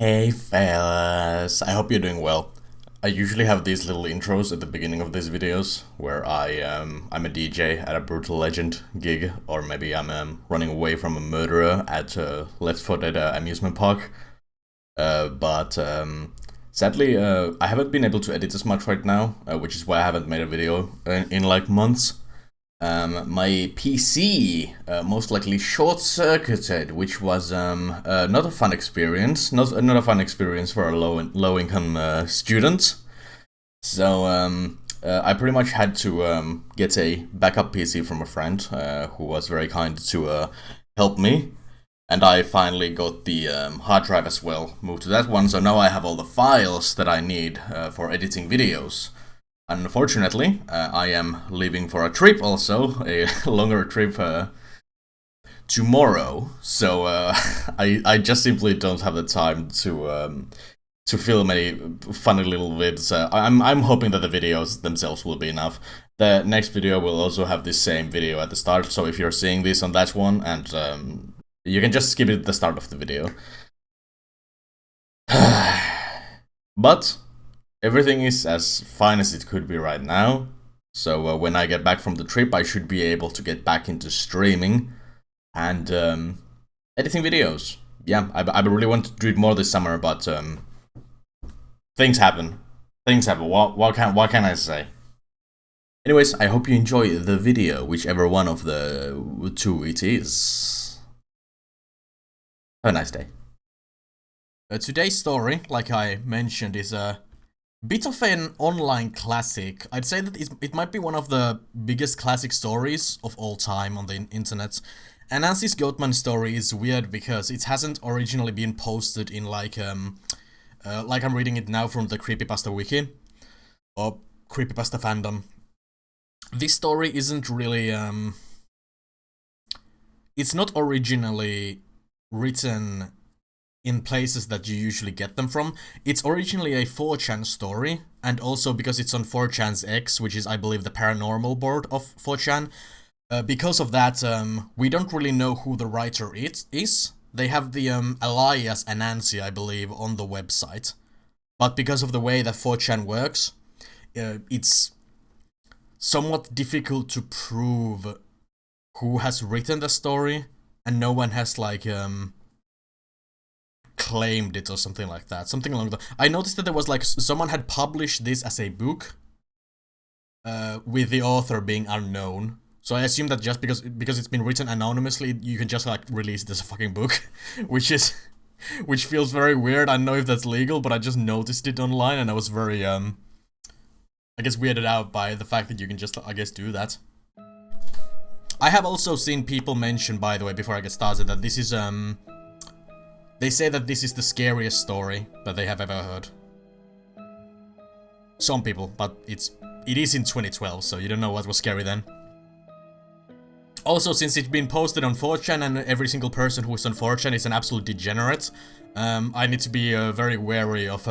Hey fellas, I hope you're doing well. I usually have these little intros at the beginning of these videos where I'm a DJ at a Brutal Legend gig, or maybe I'm running away from a murderer at Left 4 Dead amusement park. But sadly, I haven't been able to edit as much right now, which is why I haven't made a video in like months. My PC most likely short-circuited, which was not a fun experience. Not a fun experience for a low-income student. So I pretty much had to get a backup PC from a friend who was very kind to help me. And I finally got the hard drive as well, moved to that one, so now I have all the files that I need for editing videos. Unfortunately, I am leaving for a trip also, a longer trip tomorrow, so I just simply don't have the time to film any funny little vids. I'm hoping that the videos themselves will be enough. The next video will also have the same video at the start, so if you're seeing this on that one, and you can just skip it at the start of the video. But everything is as fine as it could be right now. So when I get back from the trip, I should be able to get back into streaming and editing videos. Yeah, I really want to do it more this summer, but things happen. Things happen. What can I say? Anyways, I hope you enjoy the video, whichever one of the two it is. Have a nice day. Today's story, like I mentioned, is a bit of an online classic. I'd say that it might be one of the biggest classic stories of all time on the internet. Anansi's Goatman story is weird because it hasn't originally been posted in like I'm reading it now from the Creepypasta wiki or Creepypasta fandom. This story isn't really it's not originally written in places that you usually get them from. It's originally a 4chan story, and also because it's on 4chan's X, which is, I believe, the paranormal board of 4chan. Because of that, we don't really know who the writer is. They have the alias Anansi, I believe, on the website. But because of the way that 4chan works, it's somewhat difficult to prove who has written the story, and no one has, like, claimed it or something like that. Something along the... I noticed that there was like someone had published this as a book with the author being unknown. So I assume that just because it's been written anonymously, you can just like release it as a fucking book, which feels very weird. I don't know if that's legal, but I just noticed it online and I was very I guess weirded out by the fact that you can just, I guess, do that. I have also seen people mention, by the way, before I get started, that this is they say that this is the scariest story that they have ever heard. Some people, but it is in 2012, so you don't know what was scary then. Also, since it's been posted on 4chan and every single person who is on 4chan is an absolute degenerate, I need to be very wary of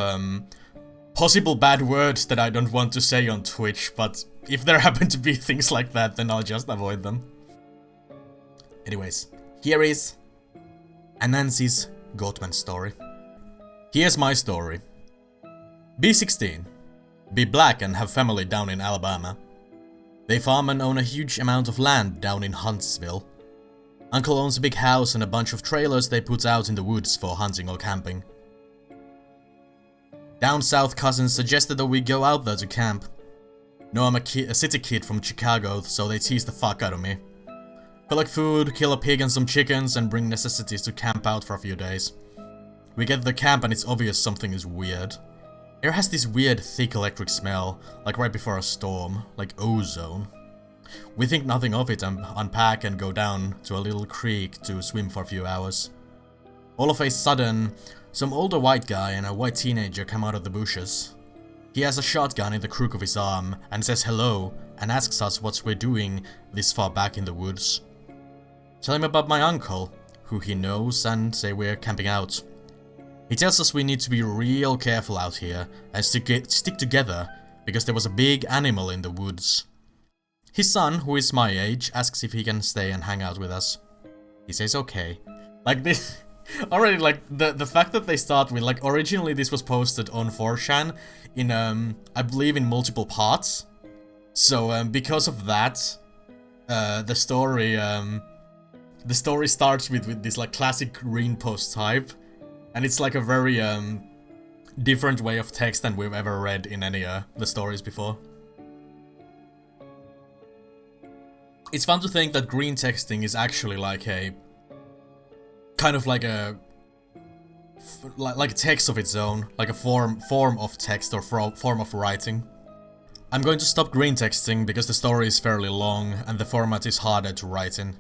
possible bad words that I don't want to say on Twitch, but if there happen to be things like that, then I'll just avoid them. Anyways, here is Anansi's Goatman story. Here's my story. Be 16. Be black and have family down in Alabama. They farm and own a huge amount of land down in Huntsville. Uncle owns a big house and a bunch of trailers they put out in the woods for hunting or camping. Down south, cousins suggested that we go out there to camp. No, I'm a city kid from Chicago, so they tease the fuck out of me. Collect food, kill a pig and some chickens, and bring necessities to camp out for a few days. We get to the camp and it's obvious something is weird. Air has this weird, thick electric smell, like right before a storm, like ozone. We think nothing of it and unpack and go down to a little creek to swim for a few hours. All of a sudden, some older white guy and a white teenager come out of the bushes. He has a shotgun in the crook of his arm and says hello and asks us what we're doing this far back in the woods. Tell him about my uncle, who he knows, and say we're camping out. He tells us we need to be real careful out here and stick together because there was a big animal in the woods. His son, who is my age, asks if he can stay and hang out with us. He says okay. Like this, Already, like, the fact that they start with, like, originally this was posted on 4chan in, I believe in multiple parts. So, because of that, the story starts with this, like, classic green post type. And it's, like, a very, different way of text than we've ever read in any, the stories before. It's fun to think that green texting is actually like a kind of like a like text of its own, like a form of text or form of writing. I'm going to stop green texting because the story is fairly long and the format is harder to write in.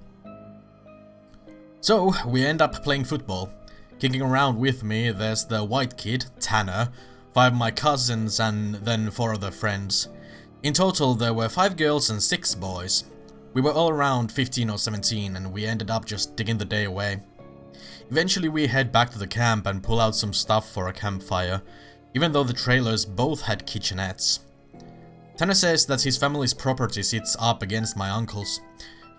So we end up playing football. Kicking around with me, there's the white kid, Tanner, 5 of my cousins and then 4 other friends. In total there were 5 girls and 6 boys. We were all around 15 or 17 and we ended up just digging the day away. Eventually we head back to the camp and pull out some stuff for a campfire, even though the trailers both had kitchenettes. Tanner says that his family's property sits up against my uncle's.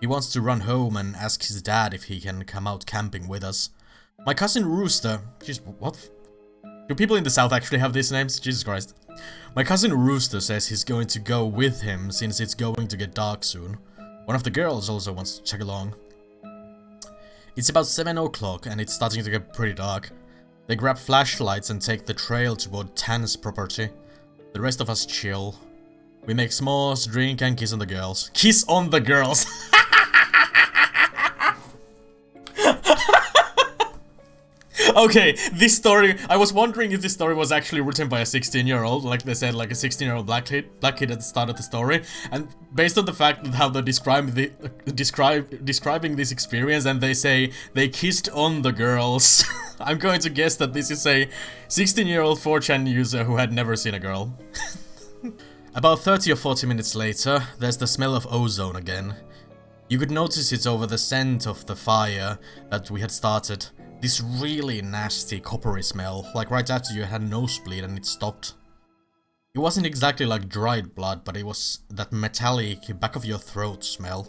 He wants to run home and ask his dad if he can come out camping with us. My cousin Rooster... Jeez, what? Do people in the south actually have these names? Jesus Christ. My cousin Rooster says he's going to go with him since it's going to get dark soon. One of the girls also wants to check along. It's about 7 o'clock and it's starting to get pretty dark. They grab flashlights and take the trail toward Tan's property. The rest of us chill. We make s'mores, drink and kiss on the girls. Kiss on the girls! Okay, this story, I was wondering if this story was actually written by a 16-year-old, like they said, like a 16-year-old black kid at the start of the story, and based on the fact that how they describing this experience and they say they kissed on the girls, I'm going to guess that this is a 16-year-old 4chan user who had never seen a girl. About 30 or 40 minutes later, there's the smell of ozone again. You could notice it over the scent of the fire that we had started. This really nasty coppery smell, like right after you had a nosebleed and it stopped. It wasn't exactly like dried blood, but it was that metallic back of your throat smell.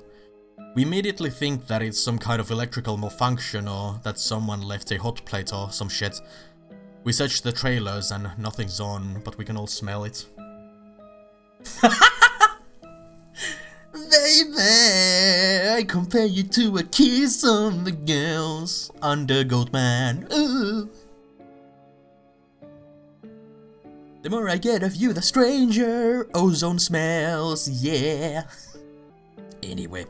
We immediately think that it's some kind of electrical malfunction or that someone left a hot plate or some shit. We search the trailers and nothing's on, but we can all smell it. Baby, I compare you to a kiss on the girls under Goatman. Ooh. The more I get of you, the stranger ozone smells, yeah. Anyway,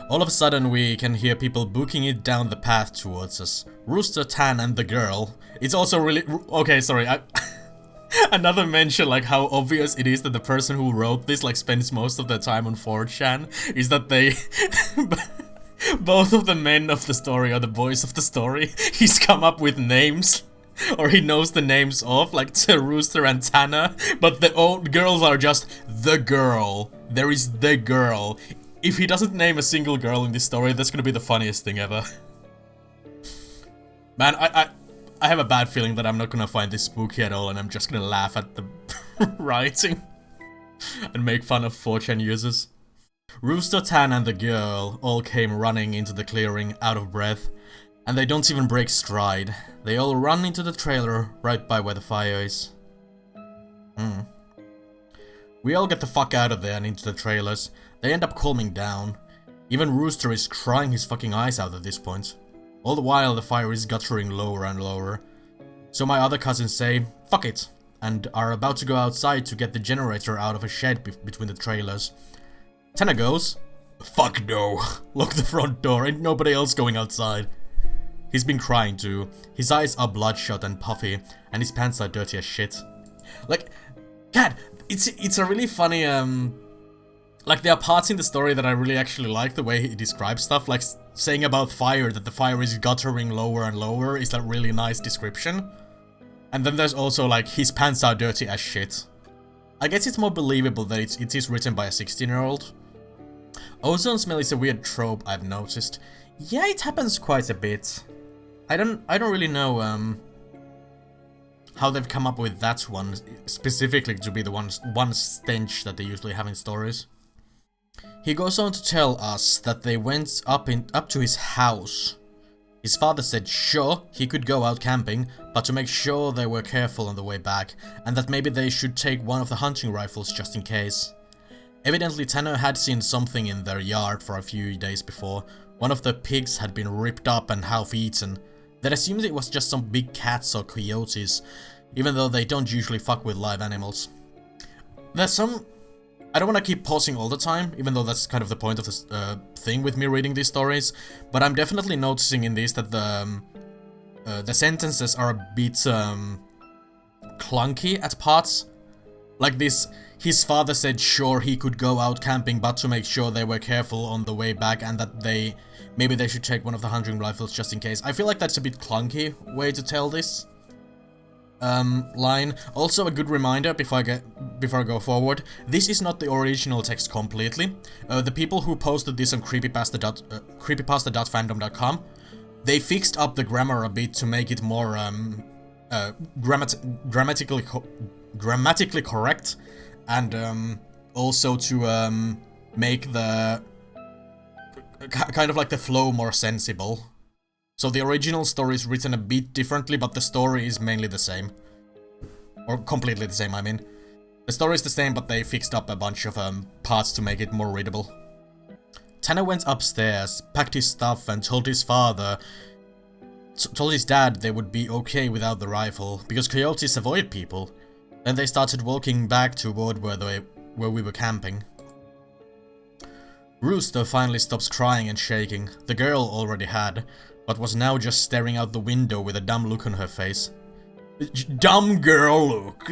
all of a sudden we can hear people booking it down the path towards us. Rooster, Tan and the girl. It's also really... Okay, sorry, another mention, like how obvious it is that the person who wrote this like spends most of their time on 4chan is that they both of the men of the story or the boys of the story, he's come up with names or he knows the names of like Rooster and Tanner, but the old girls are just the girl. There is the girl. If he doesn't name a single girl in this story, that's gonna be the funniest thing ever. Man, I have a bad feeling that I'm not gonna find this spooky at all and I'm just gonna laugh at the writing and make fun of 4chan users. Rooster, Tan and the girl all came running into the clearing out of breath, and they don't even break stride. They all run into the trailer right by where the fire is. We all get the fuck out of there and into the trailers. They end up calming down. Even Rooster is crying his fucking eyes out at this point. All the while the fire is guttering lower and lower. So my other cousins say, fuck it, and are about to go outside to get the generator out of a shed between the trailers. Tanner goes, fuck no, lock the front door, ain't nobody else going outside. He's been crying too. His eyes are bloodshot and puffy, and his pants are dirty as shit. Like, God, it's a really funny, like, there are parts in the story that I really actually like the way he describes stuff, like saying about fire, that the fire is guttering lower and lower is a really nice description. And then there's also, like, his pants are dirty as shit. I guess it's more believable that it is written by a 16-year-old. Ozone smell is a weird trope I've noticed. Yeah, it happens quite a bit. I don't really know, how they've come up with that one specifically to be the one stench that they usually have in stories. He goes on to tell us that they went up to his house His father said sure, he could go out camping, but to make sure they were careful on the way back, and that maybe they should take one of the hunting rifles just in case. Evidently Tanner had seen something in their yard for a few days before. One of the pigs had been ripped up and half eaten. They assumed it was just some big cats or coyotes, even though they don't usually fuck with live animals. There's some... I don't want to keep pausing all the time, even though that's kind of the point of this thing with me reading these stories, but I'm definitely noticing in these that the sentences are a bit clunky at parts. Like this, his father said sure he could go out camping, but to make sure they were careful on the way back and that maybe they should take one of the hunting rifles just in case. I feel like that's a bit clunky way to tell this line. Also a good reminder before I go forward, this is not the original text completely. The people who posted this on creepypasta.fandom.com, they fixed up the grammar a bit to make it more grammatically correct, and also to make the kind of like the flow more sensible. So the original story is written a bit differently, but the story is mainly the same. Or completely the same, I mean. The story is the same, but they fixed up a bunch of parts to make it more readable. Tanner went upstairs, packed his stuff, and told his dad they would be okay without the rifle, because coyotes avoid people. Then they started walking back toward where we were camping. Rooster finally stops crying and shaking. The girl already had, but was now just staring out the window with a dumb look on her face. Dumb girl look.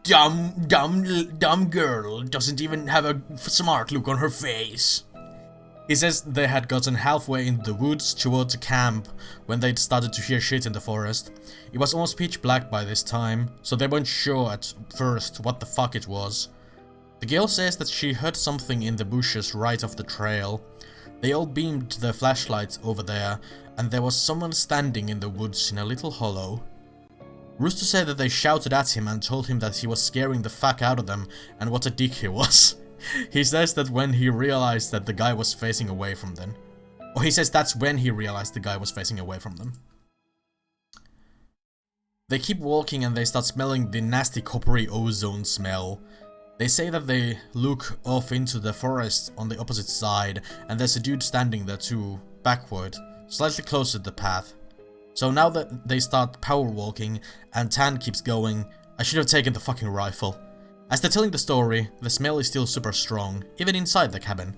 Dumb girl doesn't even have a smart look on her face. He says they had gotten halfway into the woods towards the camp when they'd started to hear shit in the forest. It was almost pitch black by this time, so they weren't sure at first what the fuck it was. The girl says that she heard something in the bushes right off the trail. They all beamed their flashlights over there, and there was someone standing in the woods in a little hollow. Rooster said that they shouted at him and told him that he was scaring the fuck out of them and what a dick he was. He says that when he realized that the guy was facing away from them. Or he says that's when he realized the guy was facing away from them. They keep walking and they start smelling the nasty coppery ozone smell. They say that they look off into the forest on the opposite side, and there's a dude standing there too, backward, slightly closer to the path. So now that they start power walking, and Tan keeps going, I should have taken the fucking rifle. As they're telling the story, the smell is still super strong, even inside the cabin.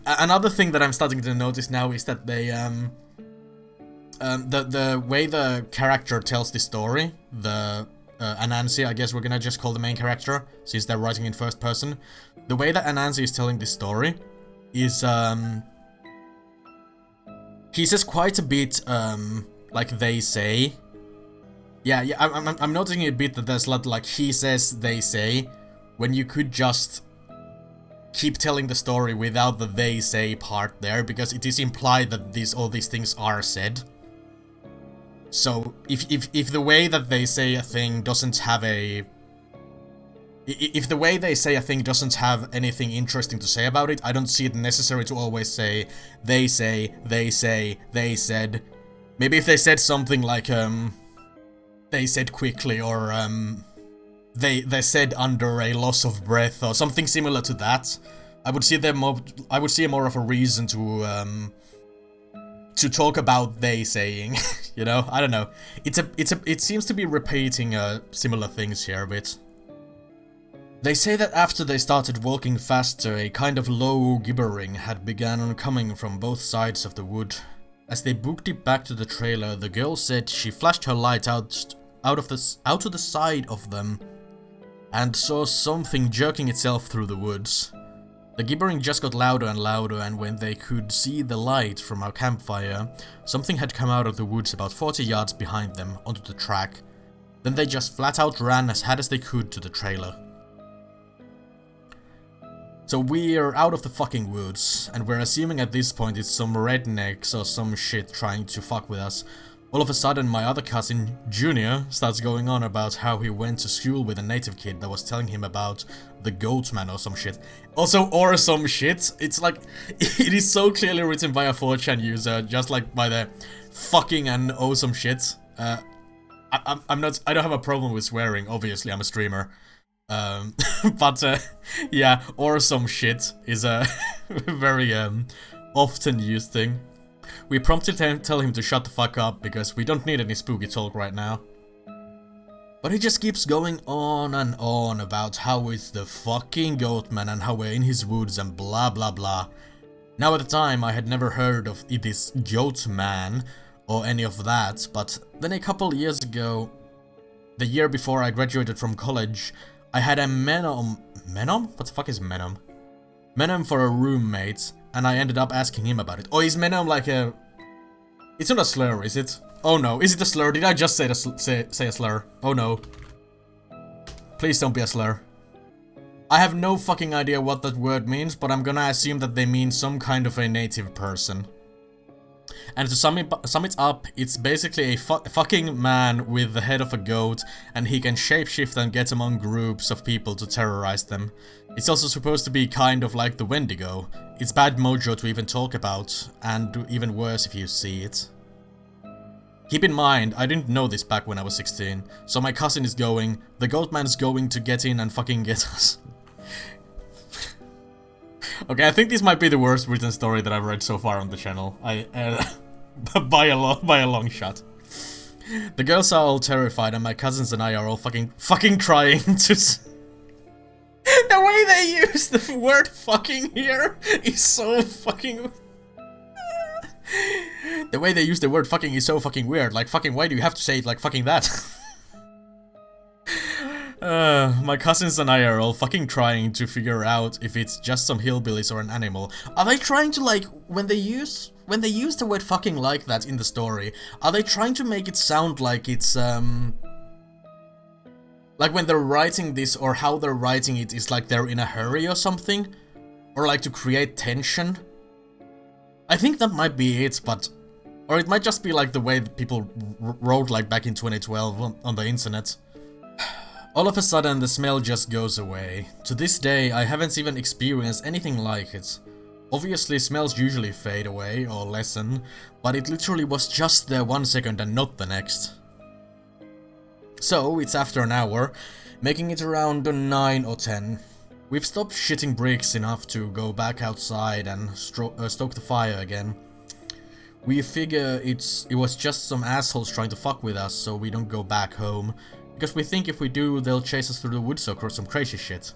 Another thing that I'm starting to notice now is that they, the way the character tells the story, Anansi, I guess we're gonna just call the main character, since they're writing in first person. The way that Anansi is telling this story is, he says quite a bit, like they say. Yeah, I'm noticing a bit that there's a lot like he says, they say, when you could just keep telling the story without the they say part there, because it is implied that all these things are said. So, if the way that they say a thing doesn't have if the way they say a thing doesn't have anything interesting to say about it, I don't see it necessary to always say, they say, they said. Maybe if they said something like, they said quickly, or, they said under a loss of breath, or something similar to that, I would see more of a reason to talk about they saying, you know? I don't know. It seems to be repeating similar things here a bit. They say that after they started walking faster, a kind of low gibbering had begun coming from both sides of the wood. As they booked it back to the trailer, the girl said she flashed her light out to the side of them and saw something jerking itself through the woods. The gibbering just got louder and louder, and when they could see the light from our campfire, something had come out of the woods about 40 yards behind them onto the track. Then they just flat out ran as hard as they could to the trailer. So we're out of the fucking woods, and we're assuming at this point it's some rednecks or some shit trying to fuck with us. All of a sudden, my other cousin, Junior, starts going on about how he went to school with a native kid that was telling him about the Goatman or some shit. Also, or some shit. It's like, it is so clearly written by a 4chan user, just like by the fucking and awesome shit. I don't have a problem with swearing, obviously, I'm a streamer. But, yeah, awesome shit is a very, often used thing. We promptly tell him to shut the fuck up, because we don't need any spooky talk right now. But he just keeps going on and on about how it's the fucking Goatman and how we're in his woods and blah blah blah. Now at the time I had never heard of this Goatman or any of that, but then a couple years ago, the year before I graduated from college, I had a Menom? What the fuck is Menom? Menom for a roommate, and I ended up asking him about it. Oh, is Menom like a... It's not a slur, is it? Oh no, is it a slur? Did I just say a slur? Oh no. Please don't be a slur. I have no fucking idea what that word means, but I'm gonna assume that they mean some kind of a native person. And to sum it up, it's basically a fucking man with the head of a goat, and he can shapeshift and get among groups of people to terrorize them. It's also supposed to be kind of like the Wendigo. It's bad mojo to even talk about, and even worse if you see it. Keep in mind, I didn't know this back when I was 16, so my cousin is going, the Goatman's going to get in and fucking get us. Okay, I think this might be the worst written story that I've read so far on the channel. By a long shot. The girls are all terrified and my cousins and I are all fucking trying to... The way they use the word fucking here is so fucking... The way they use the word fucking is so fucking weird. Like, fucking, why do you have to say it like fucking that? My cousins and I are all fucking trying to figure out if it's just some hillbillies or an animal. Are they trying to, like, when they use the word fucking like that in the story, are they trying to make it sound like it's, like when they're writing this or how they're writing it is like they're in a hurry or something? Or like to create tension? I think that might be it, but... Or it might just be like the way that people wrote like back in 2012 on the internet. All of a sudden the smell just goes away. To this day I haven't even experienced anything like it. Obviously smells usually fade away or lessen, but it literally was just there 1 second and not the next. So it's after an hour, making it around 9 or 10. We've stopped shitting bricks enough to go back outside and stoke the fire again. We figure it was just some assholes trying to fuck with us so we don't go back home, because we think if we do they'll chase us through the woods or some crazy shit.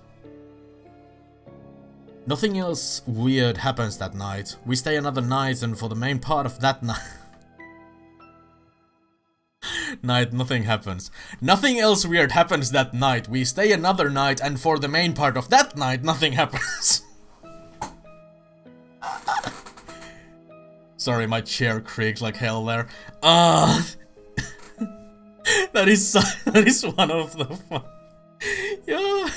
Nothing else weird happens that night. We stay another night and for the main part of that night nothing happens. Nothing else weird happens that night. We stay another night and for the main part of that night nothing happens. Sorry, my chair creaked like hell there. That is one of the yeah,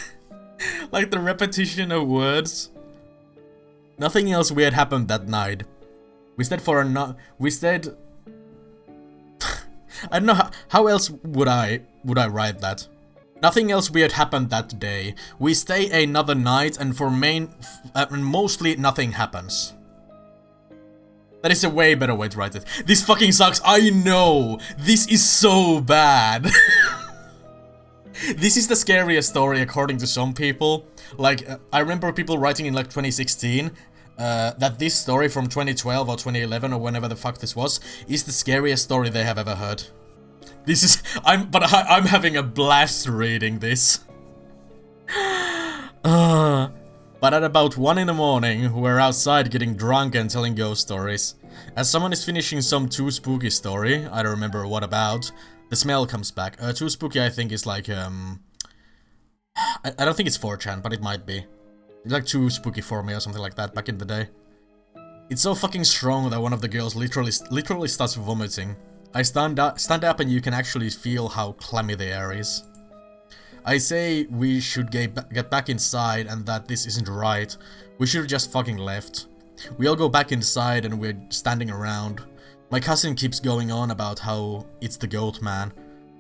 like the repetition of words. Nothing else weird happened that night. We stayed for a we stayed. I don't know how else would I write that. Nothing else weird happened that day. We stay another night and for mostly nothing happens. That is a way better way to write it. This fucking sucks, I know! This is so bad! This is the scariest story according to some people. Like, I remember people writing in like 2016 that this story from 2012 or 2011 or whenever the fuck this was is the scariest story they have ever heard. This is... I'm having a blast reading this. But at about 1 in the morning, we're outside getting drunk and telling ghost stories. As someone is finishing some too spooky story, I don't remember what about, the smell comes back. Too spooky I think is like, I don't think it's 4chan, but it might be. It's like too spooky for me or something like that back in the day. It's so fucking strong that one of the girls literally starts vomiting. I stand up and you can actually feel how clammy the air is. I say we should get back inside and that this isn't right. We should have just fucking left. We all go back inside and we're standing around. My cousin keeps going on about how it's the Goatman.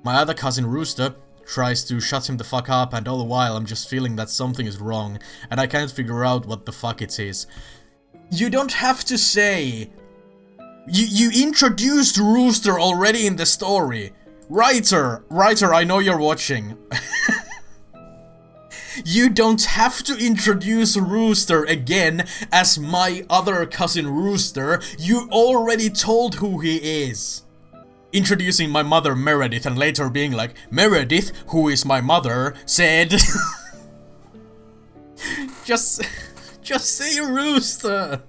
My other cousin Rooster tries to shut him the fuck up and all the while I'm just feeling that something is wrong and I can't figure out what the fuck it is. You don't have to say You introduced Rooster already in the story. Writer, I know you're watching. You don't have to introduce Rooster again as my other cousin Rooster. You already told who he is. Introducing my mother Meredith and later being like, Meredith, who is my mother, said... Just say Rooster.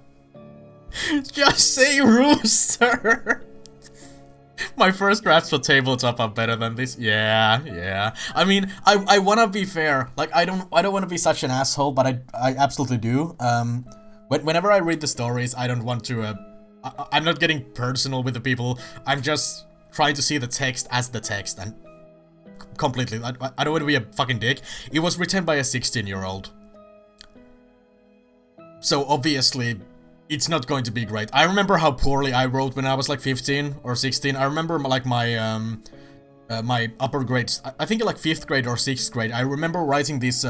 Just say Rooster. My first drafts for tabletop are better than this. Yeah. I mean, I wanna be fair. Like, I don't wanna be such an asshole, but I absolutely do. Whenever I read the stories, I don't want to. I'm not getting personal with the people. I'm just trying to see the text as the text, and completely. I don't want to be a fucking dick. It was written by a 16-year-old, so obviously. It's not going to be great. I remember how poorly I wrote when I was like 15 or 16. I remember like my my upper grades. I think like 5th grade or 6th grade. I remember writing this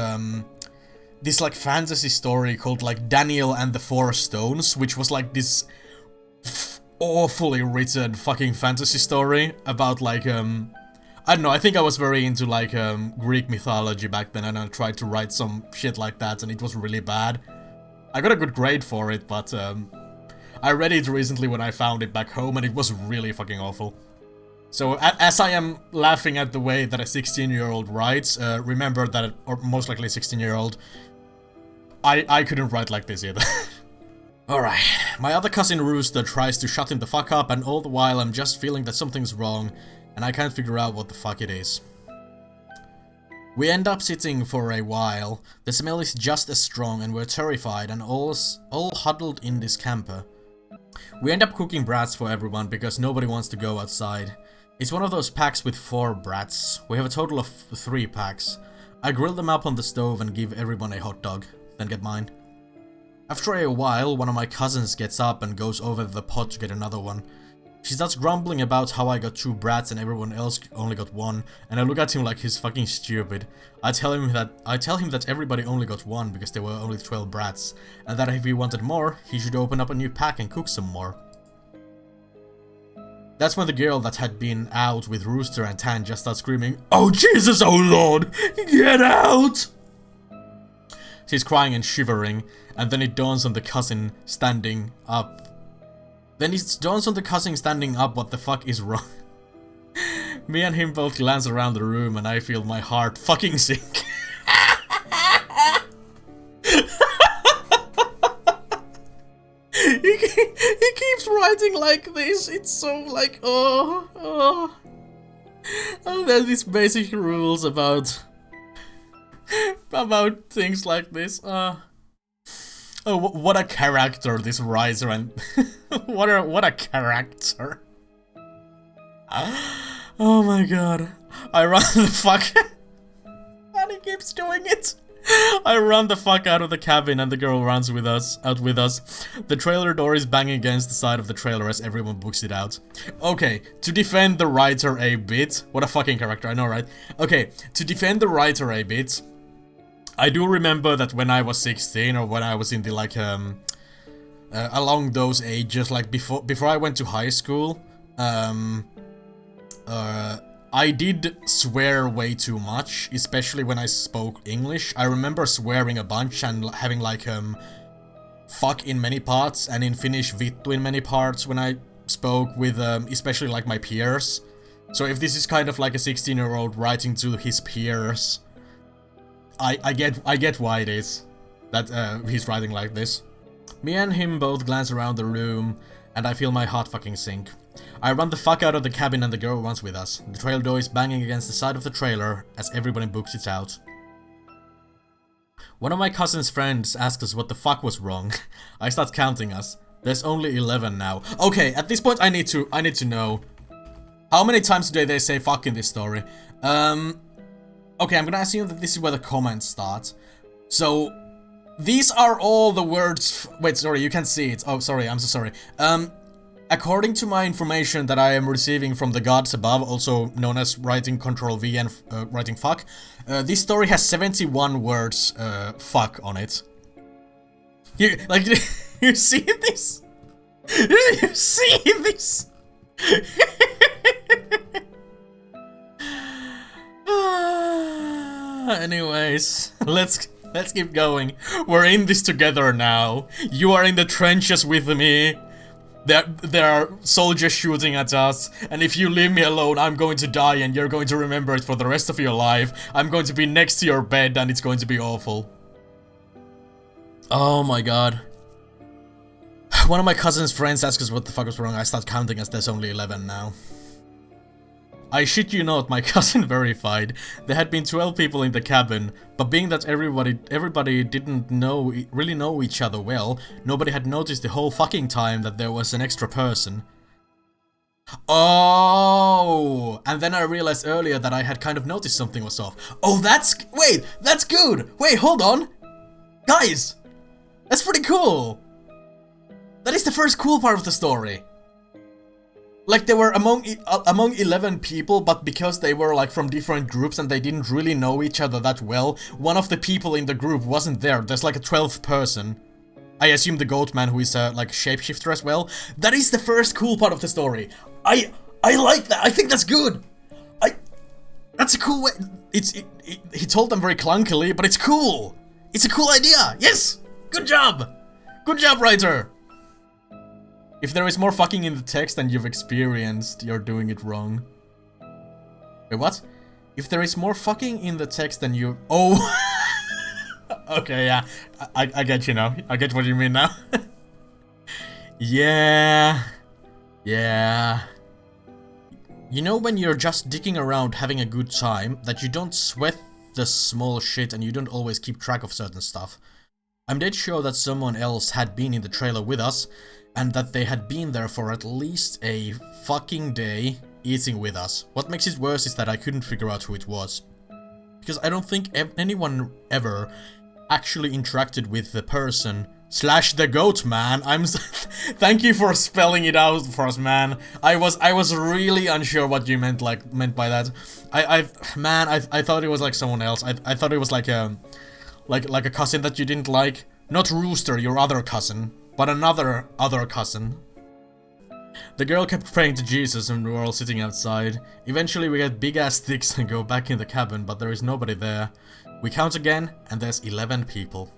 this like fantasy story called like Daniel and the Four Stones, which was like this awfully written fucking fantasy story about like I don't know. I think I was very into like Greek mythology back then, and I tried to write some shit like that, and it was really bad. I got a good grade for it, but I read it recently when I found it back home, and it was really fucking awful. So, as I am laughing at the way that a 16-year-old writes, remember that, or most likely a 16-year-old, I couldn't write like this either. Alright, my other cousin Rooster tries to shut him the fuck up, and all the while I'm just feeling that something's wrong, and I can't figure out what the fuck it is. We end up sitting for a while. The smell is just as strong, and we're terrified and all huddled in this camper. We end up cooking brats for everyone because nobody wants to go outside. It's one of those packs with 4 brats. We have a total of 3 packs. I grill them up on the stove and give everyone a hot dog, then get mine. After a while, one of my cousins gets up and goes over to the pot to get another one. She starts grumbling about how I got 2 brats and everyone else only got 1, and I look at him like he's fucking stupid. I tell him that everybody only got 1 because there were only 12 brats, and that if he wanted more, he should open up a new pack and cook some more. That's when the girl that had been out with Rooster and Tan just starts screaming, "Oh Jesus, oh Lord, get out!" She's crying and shivering, and then it dawns on the cousin standing up. What the fuck is wrong. Me and him both glance around the room and I feel my heart fucking sink. He keeps writing like this. It's so like, oh. There's these basic rules about things like this. Oh, what a character, this writer, and what a character. Oh my god. I run the fuck and he keeps doing it. I run the fuck out of the cabin and the girl runs out with us. The trailer door is banging against the side of the trailer as everyone books it out. Okay, to defend the writer a bit. What a fucking character, I know, right? Okay, to defend the writer a bit. I do remember that when I was 16 or when I was in the like along those ages, like before I went to high school, I did swear way too much, especially when I spoke English. I remember swearing a bunch and having like fuck in many parts and in Finnish vittu in many parts when I spoke with especially like my peers. So if this is kind of like a 16-year-old writing to his peers, I get why it is that he's writing like this. Me and him both glance around the room, and I feel my heart fucking sink. I run the fuck out of the cabin and the girl runs with us. The trailer door is banging against the side of the trailer as everybody books it out. One of my cousin's friends asks us what the fuck was wrong. I start counting us. There's only 11 now. Okay, at this point I need to know how many times today they say fuck in this story. Okay, I'm gonna assume that this is where the comments start. So, these are all the words... Wait, sorry, you can't see it. Oh, sorry, I'm so sorry. According to my information that I am receiving from the gods above, also known as writing Ctrl-V and writing fuck, this story has 71 words, fuck on it. You see this? You see this? Anyways, let's keep going. We're in this together now. You are in the trenches with me. There are soldiers shooting at us, and if you leave me alone, I'm going to die and you're going to remember it for the rest of your life. I'm going to be next to your bed and it's going to be awful. Oh my god. One of my cousin's friends asked us what the fuck was wrong. I start counting as there's only 11 now. I shit you not, my cousin verified. There had been 12 people in the cabin, but being that everybody didn't really know each other well, nobody had noticed the whole fucking time that there was an extra person. Oh! And then I realized earlier that I had kind of noticed something was off. Oh, wait, that's good! Wait, hold on! Guys! That's pretty cool! That is the first cool part of the story. Like, they were among 11 people, but because they were, like, from different groups and they didn't really know each other that well, one of the people in the group wasn't there. There's, like, a 12th person. I assume the Goatman, who is, like, shapeshifter as well. That is the first cool part of the story. I like that. I think that's good. That's a cool way. He told them very clunkily, but it's cool. It's a cool idea. Yes! Good job! Good job, writer! If there is more fucking in the text than you've experienced, you're doing it wrong. Wait, what? If there is more fucking in the text than you... Oh! Okay, yeah. I get you now. I get what you mean now. Yeah. Yeah. You know when you're just dicking around having a good time, that you don't sweat the small shit and you don't always keep track of certain stuff? I'm dead sure that someone else had been in the trailer with us, and that they had been there for at least a fucking day, eating with us. What makes it worse is that I couldn't figure out who it was. Because I don't think anyone ever actually interacted with the person / the Goatman. Thank you for spelling it out for us, man. I was really unsure what you meant by that. I thought it was like someone else. I thought it was like a cousin that you didn't like. Not Rooster, your other cousin, but another cousin. The girl kept praying to Jesus and we were all sitting outside. Eventually we get big ass sticks and go back in the cabin, but there is nobody there. We count again and there's 11 people.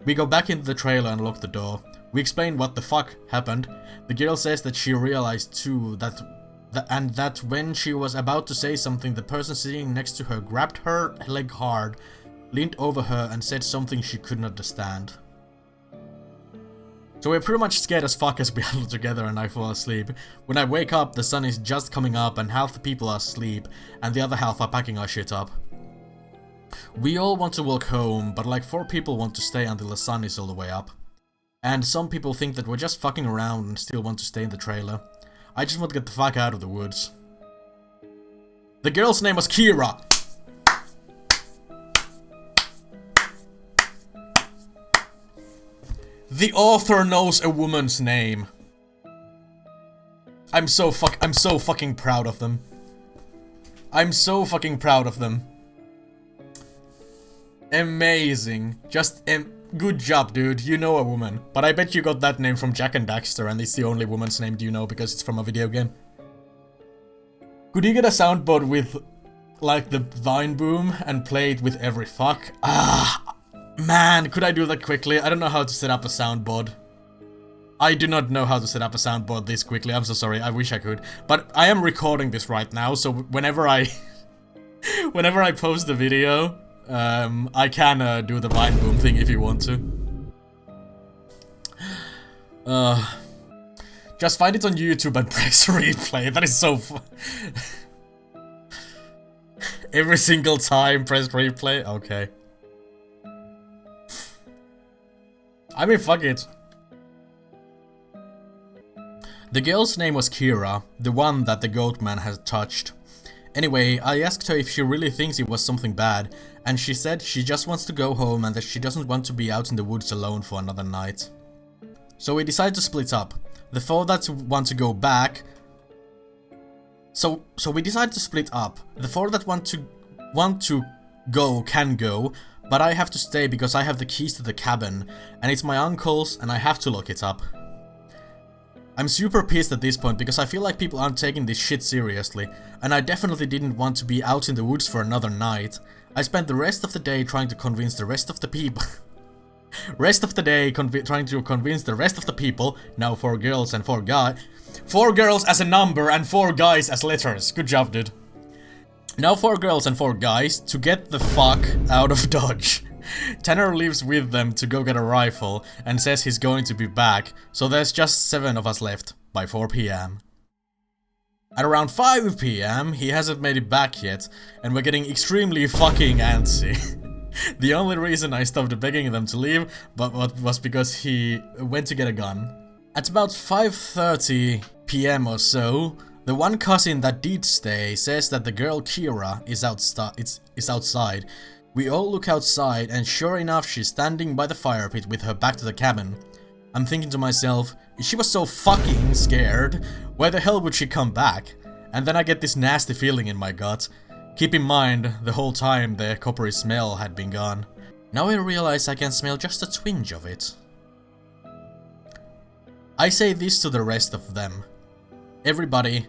We go back into the trailer and lock the door. We explain what the fuck happened. The girl says that she realized too that when she was about to say something, the person sitting next to her grabbed her leg hard, leaned over her and said something she couldn't understand. So we're pretty much scared as fuck as we huddle together and I fall asleep. When I wake up, the sun is just coming up and half the people are asleep and the other half are packing our shit up. We all want to walk home, but like 4 people want to stay until the sun is all the way up. And some people think that we're just fucking around and still want to stay in the trailer. I just want to get the fuck out of the woods. The girl's name was Kira. The author knows a woman's name. I'm so fucking proud of them. I'm so fucking proud of them. Amazing. Good job, dude. You know a woman. But I bet you got that name from Jack and Daxter and it's the only woman's name you know because it's from a video game. Could you get a soundboard with, like, the Vine Boom and play it with every fuck? Man, could I do that quickly? I don't know how to set up a soundboard. I do not know how to set up a soundboard this quickly. I'm so sorry. I wish I could. But I am recording this right now, so whenever I post the video, I can do the Vine Boom thing if you want to. Just find it on YouTube and press replay. That is so fun. Every single time, press replay. Okay. I mean, fuck it. The girl's name was Kira, the one that the Goatman had touched. Anyway, I asked her if she really thinks it was something bad, and she said she just wants to go home and that she doesn't want to be out in the woods alone for another night. So we decided to split up. The 4 that want to go back... So we decided to split up. The 4 that want to go can go, but I have to stay because I have the keys to the cabin, and it's my uncle's and I have to lock it up. I'm super pissed at this point because I feel like people aren't taking this shit seriously, and I definitely didn't want to be out in the woods for another night. I spent the rest of the day trying to convince the rest of the people. Trying to convince the rest of the people, now 4 girls and 4 guys. 4 girls as a number and 4 guys as letters. Good job, dude. Now 4 girls and 4 guys to get the fuck out of Dodge. Tanner leaves with them to go get a rifle and says he's going to be back, so there's just 7 of us left by 4 PM. At around 5 PM, he hasn't made it back yet, and we're getting extremely fucking antsy. The only reason I stopped begging them to leave was because he went to get a gun. At about 5:30 PM or so, the one cousin that did stay says that the girl Kira is outside. We all look outside, and sure enough, she's standing by the fire pit with her back to the cabin. I'm thinking to myself, if she was so fucking scared, why the hell would she come back? And then I get this nasty feeling in my gut. Keep in mind, the whole time the coppery smell had been gone. Now I realize I can smell just a twinge of it. I say this to the rest of them. Everybody.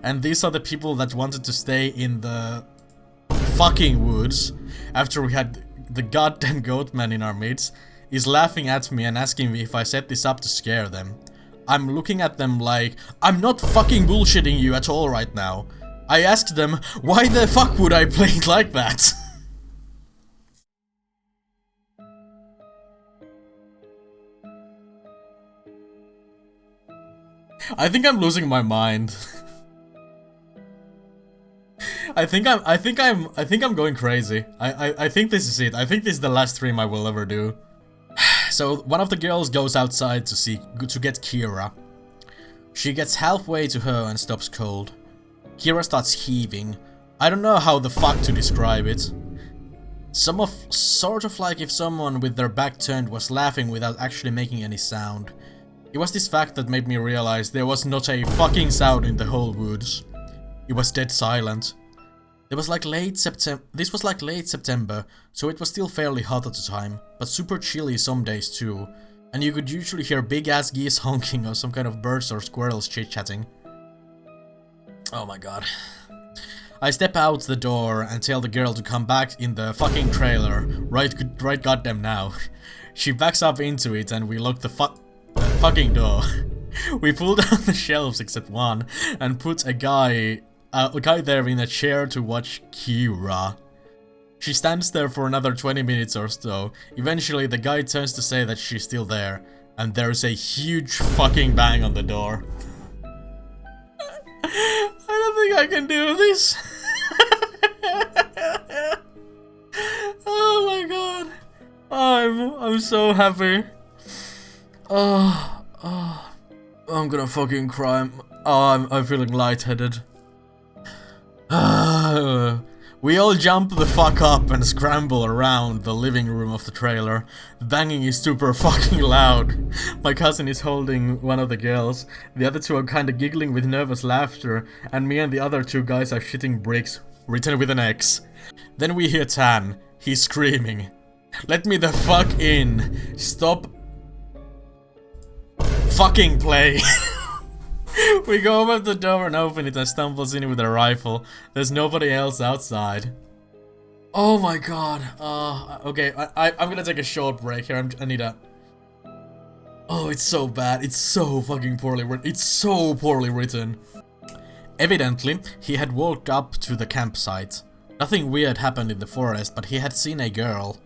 And these are the people that wanted to stay in the fucking woods after we had the goddamn Goatman in our midst, is laughing at me and asking me if I set this up to scare them. I'm looking at them like, I'm not fucking bullshitting you at all right now. I asked them, why the fuck would I play it like that? I think I'm losing my mind. I think I'm going crazy. I think this is it. I think this is the last stream I will ever do. So one of the girls goes outside to get Kira. She gets halfway to her and stops cold. Kira starts heaving. I don't know how the fuck to describe it. Sort of like if someone with their back turned was laughing without actually making any sound. It was this fact that made me realize there was not a fucking sound in the whole woods. It was dead silent. This was like late September, so it was still fairly hot at the time, but super chilly some days too, and you could usually hear big ass geese honking or some kind of birds or squirrels chit-chatting. Oh my god. I step out the door and tell the girl to come back in the fucking trailer, right goddamn now. She backs up into it and we lock the fucking door. We pull down the shelves except one and put a guy there in a chair to watch Kira. She stands there for another 20 minutes or so. Eventually the guy turns to say that she's still there, and there's a huge fucking bang on the door. I don't think I can do this. Oh my god. I'm so happy. I'm gonna fucking cry. I'm feeling lightheaded. We all jump the fuck up and scramble around the living room of the trailer. The banging is super fucking loud. My cousin is holding one of the girls, the other 2 are kinda giggling with nervous laughter, and me and the other 2 guys are shitting bricks, written with an X. Then we hear Tan. He's screaming, "Let me the fuck in! Stop fucking play!" We go over the door and open it and stumbles in with a rifle. There's nobody else outside. Oh my god. Okay, I'm gonna take a short break here. I need a... Oh, it's so bad. It's so fucking poorly written. It's so poorly written. Evidently, he had walked up to the campsite. Nothing weird happened in the forest, but he had seen a girl.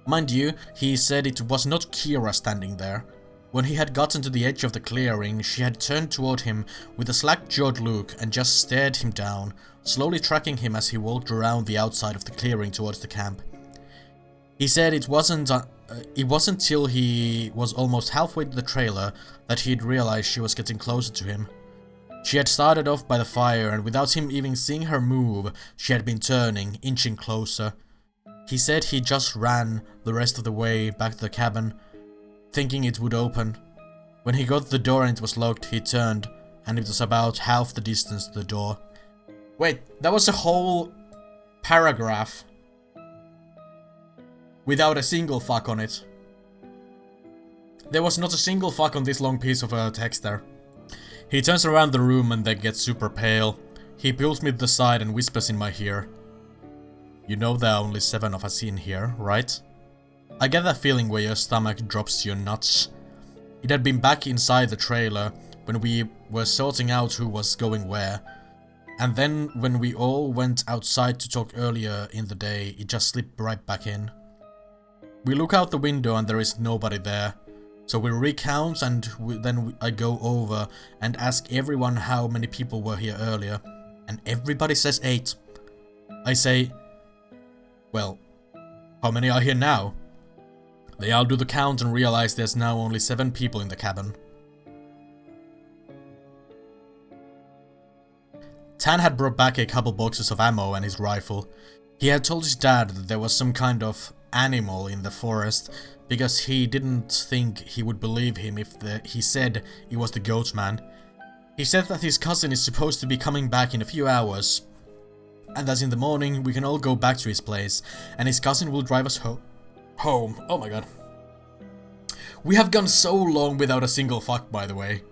Mind you, he said it was not Kira standing there. When he had gotten to the edge of the clearing, she had turned toward him with a slack-jawed look and just stared him down, slowly tracking him as he walked around the outside of the clearing towards the camp. He said it wasn't till he was almost halfway to the trailer that he'd realized she was getting closer to him. She had started off by the fire, and without him even seeing her move, she had been turning, inching closer. He said he just ran the rest of the way back to the cabin, thinking it would open. When he got to the door and it was locked, he turned, and it was about half the distance to the door. Wait, that was a whole paragraph without a single fuck on it. There was not a single fuck on this long piece of text there. He turns around the room and then gets super pale. He pulls me to the side and whispers in my ear. You know there are only 7 of us in here, right? I get that feeling where your stomach drops to your nuts. It had been back inside the trailer when we were sorting out who was going where. And then when we all went outside to talk earlier in the day, it just slipped right back in. We look out the window and there is nobody there. So we recount and I go over and ask everyone how many people were here earlier. And everybody says 8. I say, well, how many are here now? They all do the count and realize there's now only 7 people in the cabin. Tan had brought back a couple boxes of ammo and his rifle. He had told his dad that there was some kind of animal in the forest because he didn't think he would believe him if he said it was the Goatman. He said that his cousin is supposed to be coming back in a few hours, and that in the morning we can all go back to his place, and his cousin will drive us home. Oh my god. We have gone so long without a single fuck, by the way.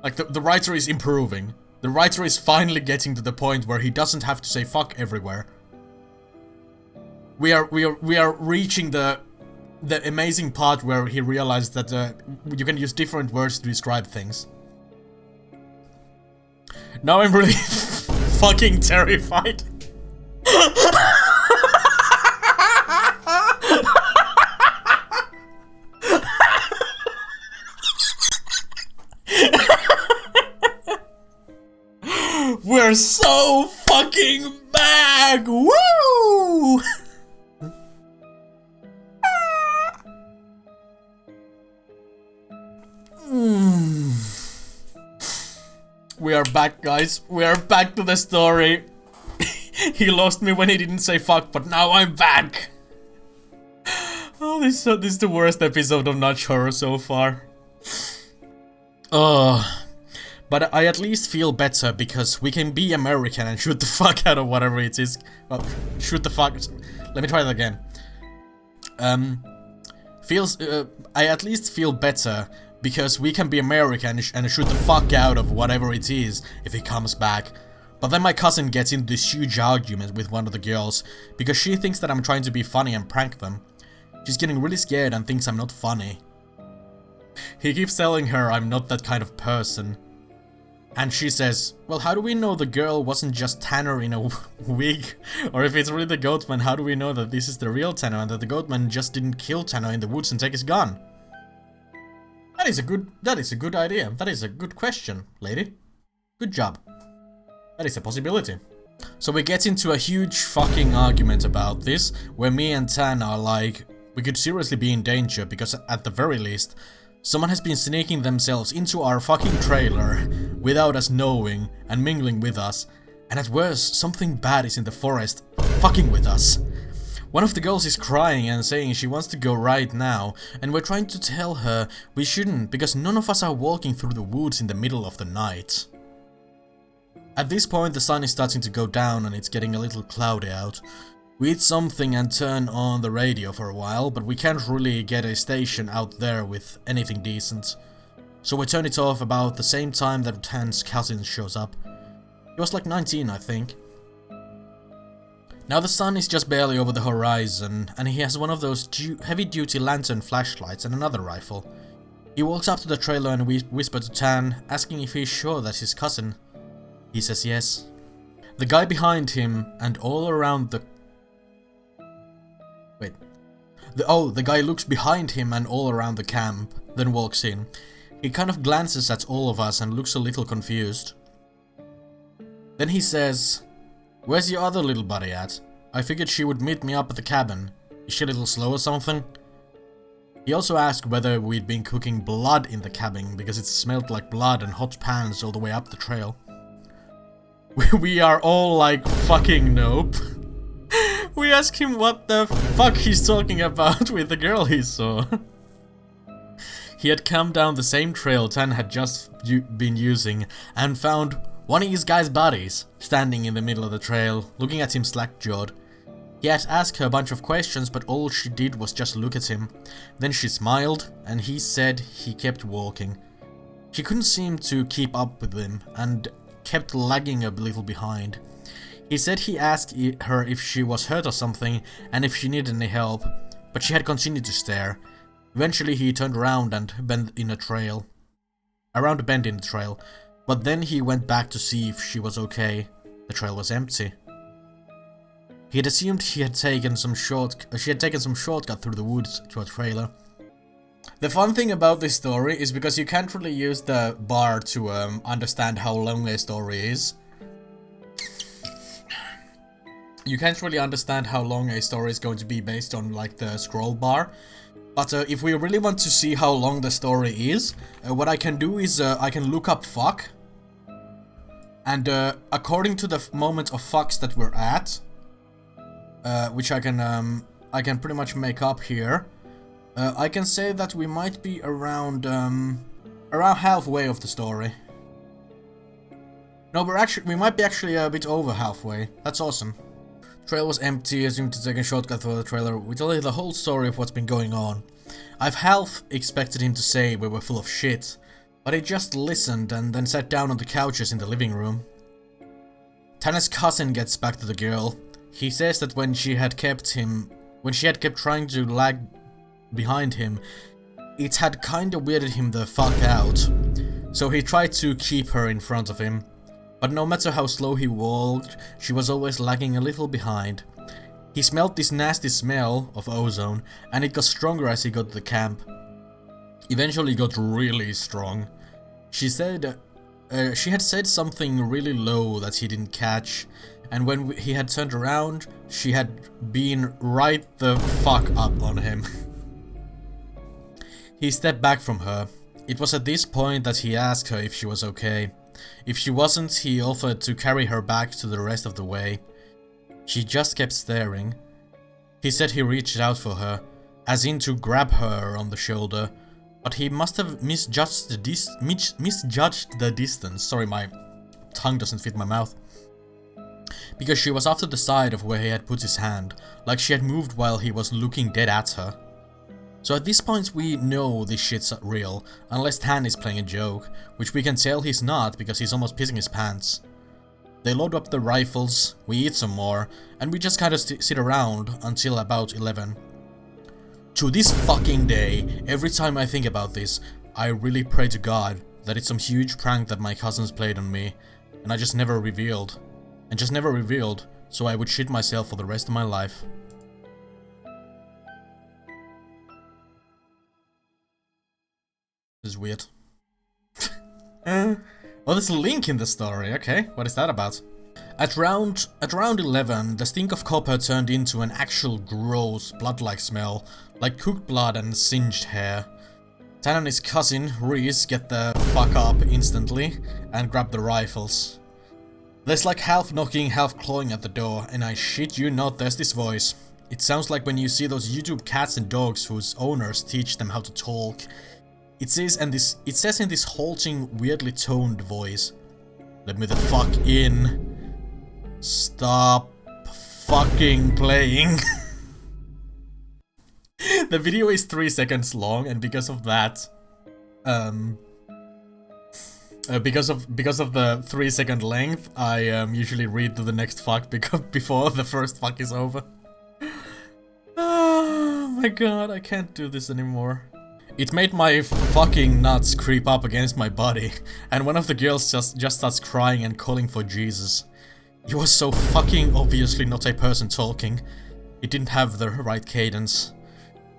Like, the writer is improving. The writer is finally getting to the point where he doesn't have to say fuck everywhere. We are reaching the amazing part where he realized that you can use different words to describe things. Now I'm really fucking terrified. We're so fucking back! Woo! We are back, guys. We are back to the story. He lost me when he didn't say fuck, but now I'm back. Oh, this is the worst episode of Nachorror so far. But I at least feel better because we can be American and shoot the fuck out of whatever it is. Well, shoot the fuck. Let me try that again. I at least feel better because we can be American and shoot the fuck out of whatever it is if he comes back. But then my cousin gets into this huge argument with one of the girls because she thinks that I'm trying to be funny and prank them. She's getting really scared and thinks I'm not funny. He keeps telling her I'm not that kind of person. And she says, well, how do we know the girl wasn't just Tanner in a wig? Or if it's really the Goatman, how do we know that this is the real Tanner and that the Goatman just didn't kill Tanner in the woods and take his gun? That is a good idea. That is a good question, lady. Good job. That is a possibility. So we get into a huge fucking argument about this, where me and Tan are like, we could seriously be in danger because at the very least, someone has been sneaking themselves into our fucking trailer without us knowing and mingling with us, and at worst, something bad is in the forest fucking with us. One of the girls is crying and saying she wants to go right now, and we're trying to tell her we shouldn't because none of us are walking through the woods in the middle of the night. At this point the sun is starting to go down and it's getting a little cloudy out. We eat something and turn on the radio for a while, but we can't really get a station out there with anything decent. So we turn it off about the same time that Tan's cousin shows up. He was like 19, I think. Now the sun is just barely over the horizon, and he has one of those heavy-duty lantern flashlights and another rifle. He walks up to the trailer and we whisper to Tan, asking if he's sure that's his cousin. He says yes. The guy behind him and all around the... Wait. The guy looks behind him and all around the camp, then walks in. He kind of glances at all of us and looks a little confused. Then he says, "Where's your other little buddy at? I figured she would meet me up at the cabin. Is she a little slow or something?" He also asked whether we'd been cooking blood in the cabin because it smelled like blood and hot pans all the way up the trail. We are all like, fucking nope. We ask him what the fuck he's talking about with the girl he saw. He had come down the same trail Tan had just been using and found one of his guy's buddies standing in the middle of the trail, looking at him slack-jawed. He had asked her a bunch of questions, but all she did was just look at him. Then she smiled, and he said he kept walking. She couldn't seem to keep up with him, and kept lagging a little behind. He said he asked her if she was hurt or something, and if she needed any help, but she had continued to stare. Eventually he turned around and bent in a trail. Around a bend in the trail, but then he went back to see if she was okay. The trail was empty. He had assumed she had taken some shortcut through the woods to a trailer. The fun thing about this story is because you can't really use the bar to understand how long a story is. You can't really understand how long a story is going to be based on like the scroll bar. But if we really want to see how long the story is, what I can do is I can look up fuck. And according to the moment of fucks that we're at, which I can pretty much make up here, I can say that we might be around halfway of the story. No, we might be actually a bit over halfway. That's awesome. Trail was empty, assumed to take a shortcut through the trailer. We tell you the whole story of what's been going on. I've half expected him to say we were full of shit, but he just listened and then sat down on the couches in the living room. Tana's cousin gets back to the girl. He says that when she had kept trying to lag behind him, it had kinda weirded him the fuck out. So he tried to keep her in front of him. But no matter how slow he walked, she was always lagging a little behind. He smelled this nasty smell of ozone, and it got stronger as he got to the camp. Eventually it got really strong. She had said something really low that he didn't catch, and when he had turned around, she had been right the fuck up on him. He stepped back from her. It was at this point that he asked her if she was okay. If she wasn't, he offered to carry her back to the rest of the way. She just kept staring. He said he reached out for her, as in to grab her on the shoulder, but he must have misjudged the distance. Sorry, my tongue doesn't fit my mouth. Because she was off to the side of where he had put his hand, like she had moved while he was looking dead at her. So at this point we know this shit's real, unless Tan is playing a joke, which we can tell he's not because he's almost pissing his pants. They load up the rifles, we eat some more, and we just kinda sit around until about 11. To this fucking day, every time I think about this, I really pray to God that it's some huge prank that my cousins played on me, and I just never revealed. So I would shit myself for the rest of my life. This is weird. Oh, there's a link in the story. Okay, what is that about? At round 11, the stink of copper turned into an actual gross, blood-like smell, like cooked blood and singed hair. Tan and his cousin, Reese, get the fuck up instantly and grab the rifles. There's like half knocking, half clawing at the door, and I shit you not, there's this voice. It sounds like when you see those YouTube cats and dogs whose owners teach them how to talk. It says in this halting, weirdly toned voice, "Let me the fuck in. Stop fucking playing." The video is 3 seconds long, and because of that, because of the 3-second length, I usually read to the next fuck before the first fuck is over. Oh my god, I can't do this anymore. It made my fucking nuts creep up against my body, and one of the girls just starts crying and calling for Jesus. It was so fucking obviously not a person talking. It didn't have the right cadence.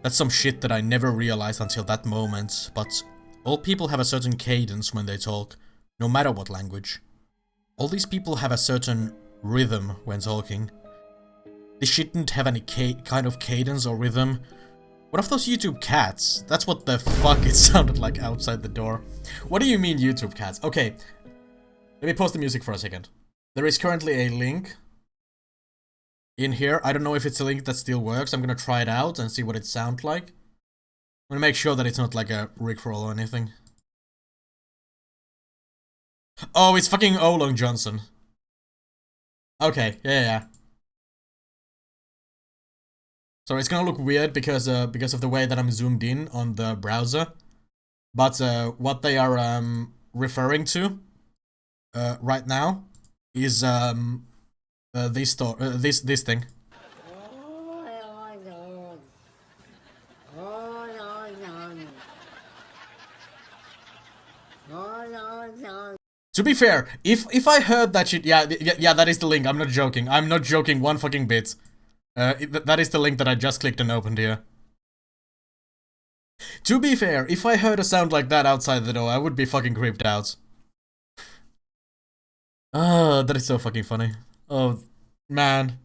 That's some shit that I never realized until that moment, but all people have a certain cadence when they talk, no matter what language. All these people have a certain rhythm when talking. This shit didn't have any kind of cadence or rhythm. What of those YouTube cats? That's what the fuck it sounded like outside the door. What do you mean YouTube cats? Okay, let me pause the music for a second. There is currently a link in here. I don't know if it's a link that still works. I'm gonna try it out and see what it sounds like. I'm gonna make sure that it's not like a rickroll or anything. Oh, it's fucking Olong Johnson. Okay, yeah. So it's gonna look weird because of the way that I'm zoomed in on the browser. But what they are referring to right now is this thing. To be fair, if I heard that shit, yeah, that is the link. I'm not joking. I'm not joking one fucking bit. That is the link that I just clicked and opened here. To be fair, if I heard a sound like that outside the door, I would be fucking creeped out. Ah, that is so fucking funny. Oh, man.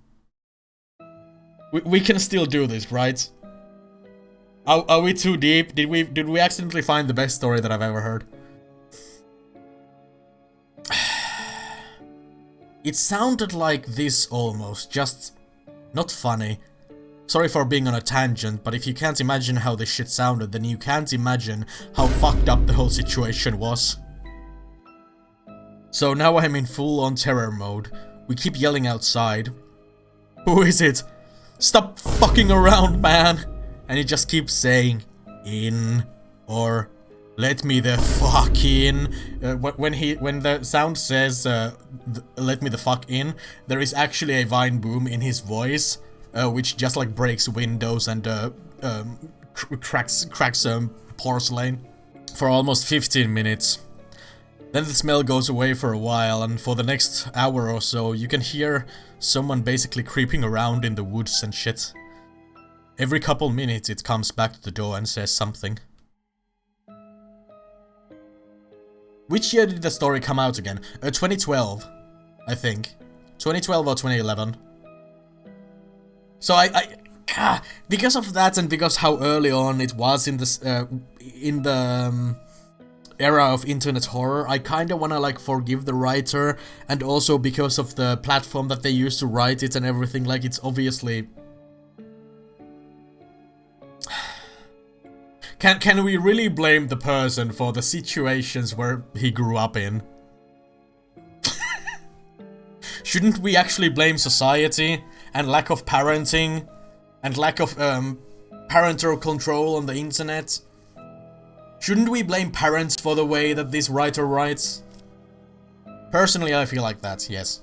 We can still do this, right? Are we too deep? Did we accidentally find the best story that I've ever heard? It sounded like this almost, just not funny. Sorry for being on a tangent, but if you can't imagine how this shit sounded, then you can't imagine how fucked up the whole situation was. So now I'm in full-on terror mode. We keep yelling outside. Who is it? Stop fucking around, man! And he just keeps saying, in, or let me the fuck in. When the sound says, let me the fuck in, there is actually a vine boom in his voice, which just like breaks windows and cracks porcelain for almost 15 minutes. Then the smell goes away for a while, and for the next hour or so, you can hear someone basically creeping around in the woods and shit. Every couple minutes it comes back to the door and says something. Which year did the story come out again? 2012, I think. 2012 or 2011. So because of that and because how early on it was in this, in the era of internet horror, I kinda wanna like forgive the writer, and also because of the platform that they used to write it and everything, like it's obviously... Can we really blame the person for the situations where he grew up in? Shouldn't we actually blame society and lack of parenting and lack of parental control on the internet? Shouldn't we blame parents for the way that this writer writes? Personally, I feel like that, yes.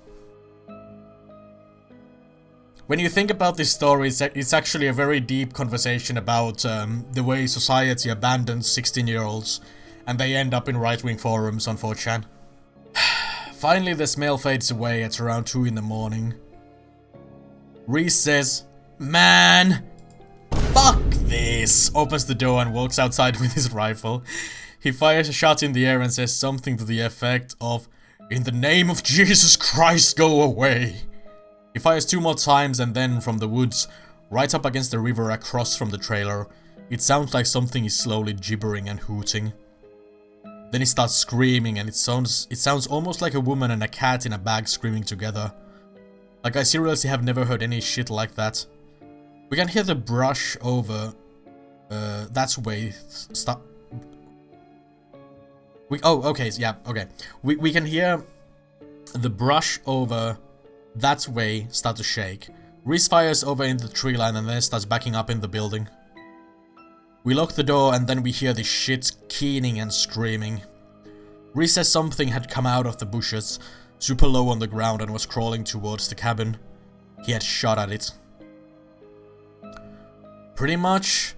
When you think about this story, it's actually a very deep conversation about the way society abandons 16-year-olds and they end up in right-wing forums on 4chan. Finally, the smell fades away at around 2 in the morning. Reese says, "Man, fuck this!" Opens the door and walks outside with his rifle. He fires a shot in the air and says something to the effect of, "In the name of Jesus Christ, go away!" He fires 2 more times, and then from the woods, right up against the river across from the trailer, it sounds like something is slowly gibbering and hooting. Then he starts screaming, and it sounds almost like a woman and a cat in a bag screaming together. Like, I seriously have never heard any shit like that. We can hear the brush over... that's way... Stop... Oh, okay, yeah, okay. We can hear the brush over... that way start to shake. Reese fires over in the tree line and then starts backing up in the building. We lock the door and then we hear this shit keening and screaming. Reese says something had come out of the bushes, super low on the ground, and was crawling towards the cabin. He had shot at it. Pretty much,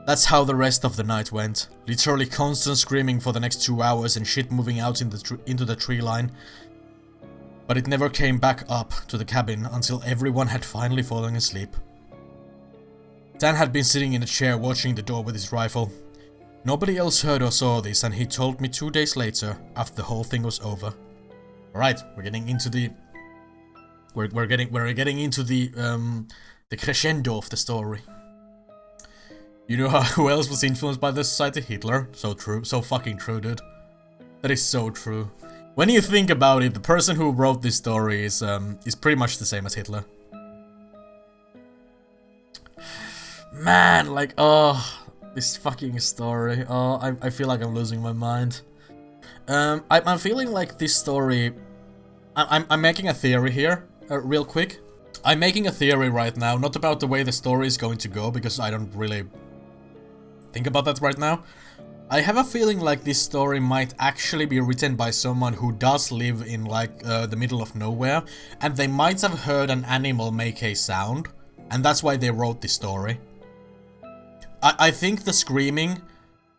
that's how the rest of the night went. Literally constant screaming for the next 2 hours and shit moving out into the tree line. But it never came back up to the cabin until everyone had finally fallen asleep. Dan had been sitting in a chair watching the door with his rifle. Nobody else heard or saw this, and he told me 2 days later, after the whole thing was over. Alright, we're getting into the... We're getting into the crescendo of the story. You know who else was influenced by the society? Hitler. So true. So fucking true, dude. That is so true. When you think about it, the person who wrote this story is pretty much the same as Hitler. Man, like, oh, this fucking story. Oh, I feel like I'm losing my mind. I'm feeling like this story... I'm making a theory here, real quick. I'm making a theory right now, not about the way the story is going to go, because I don't really think about that right now. I have a feeling like this story might actually be written by someone who does live in like the middle of nowhere, and they might have heard an animal make a sound, and that's why they wrote this story. I think the screaming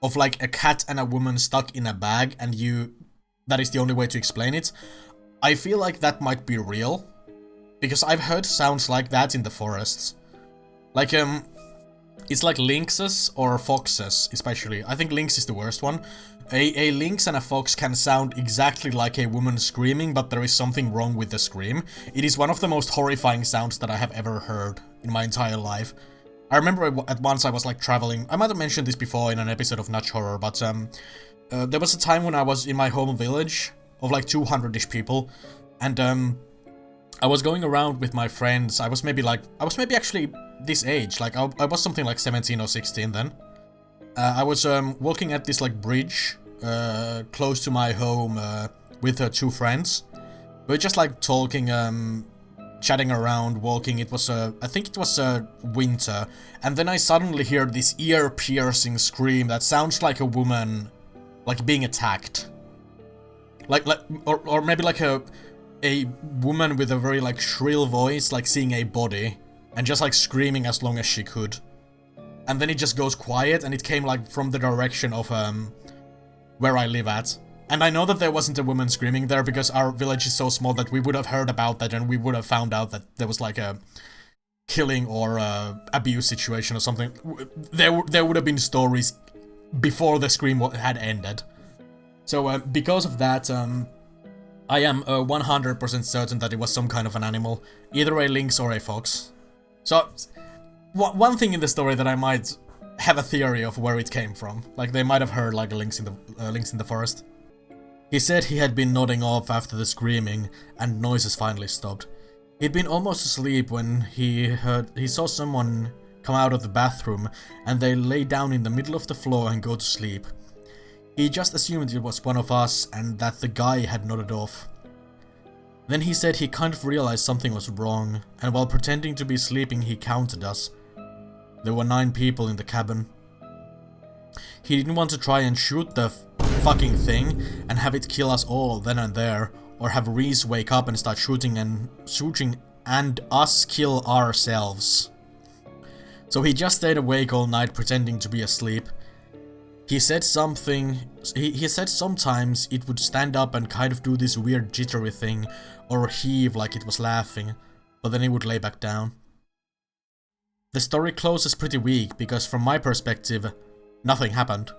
of like a cat and a woman stuck in a bag, and that is the only way to explain it. I feel like that might be real, because I've heard sounds like that in the forests. Like, it's like lynxes or foxes, especially. I think lynx is the worst one. A lynx and a fox can sound exactly like a woman screaming, but there is something wrong with the scream. It is one of the most horrifying sounds that I have ever heard in my entire life. I remember at once I was like traveling. I might have mentioned this before in an episode of Nachorror, but there was a time when I was in my home village of like 200-ish people, and I was going around with my friends. I was maybe actually this age, like I was something like 17 or 16 then. I was walking at this like bridge close to my home with 2 friends. We were just like talking, chatting around, walking. It was I think it was winter, and then I suddenly hear this ear-piercing scream that sounds like a woman like being attacked. Or maybe like a woman with a very like shrill voice, like seeing a body and just like screaming as long as she could. And then it just goes quiet, and it came like from the direction of where I live at. And I know that there wasn't a woman screaming there because our village is so small that we would have heard about that and we would have found out that there was like a killing or abuse situation or something. There would have been stories before the scream had ended. So because of that, I am 100% certain that it was some kind of an animal, either a lynx or a fox. So, one thing in the story that I might have a theory of where it came from, like they might have heard like a lynx in the forest. He said he had been nodding off after the screaming, and noises finally stopped. He'd been almost asleep when he saw someone come out of the bathroom, and they lay down in the middle of the floor and go to sleep. He just assumed it was one of us and that the guy had nodded off. Then he said he kind of realized something was wrong, and while pretending to be sleeping he counted us. There were 9 people in the cabin. He didn't want to try and shoot the fucking thing and have it kill us all then and there, or have Reese wake up and start shooting and us kill ourselves. So he just stayed awake all night pretending to be asleep. He said he said sometimes it would stand up and kind of do this weird jittery thing, or heave like it was laughing, but then it would lay back down. The story closes pretty weak because from my perspective, nothing happened.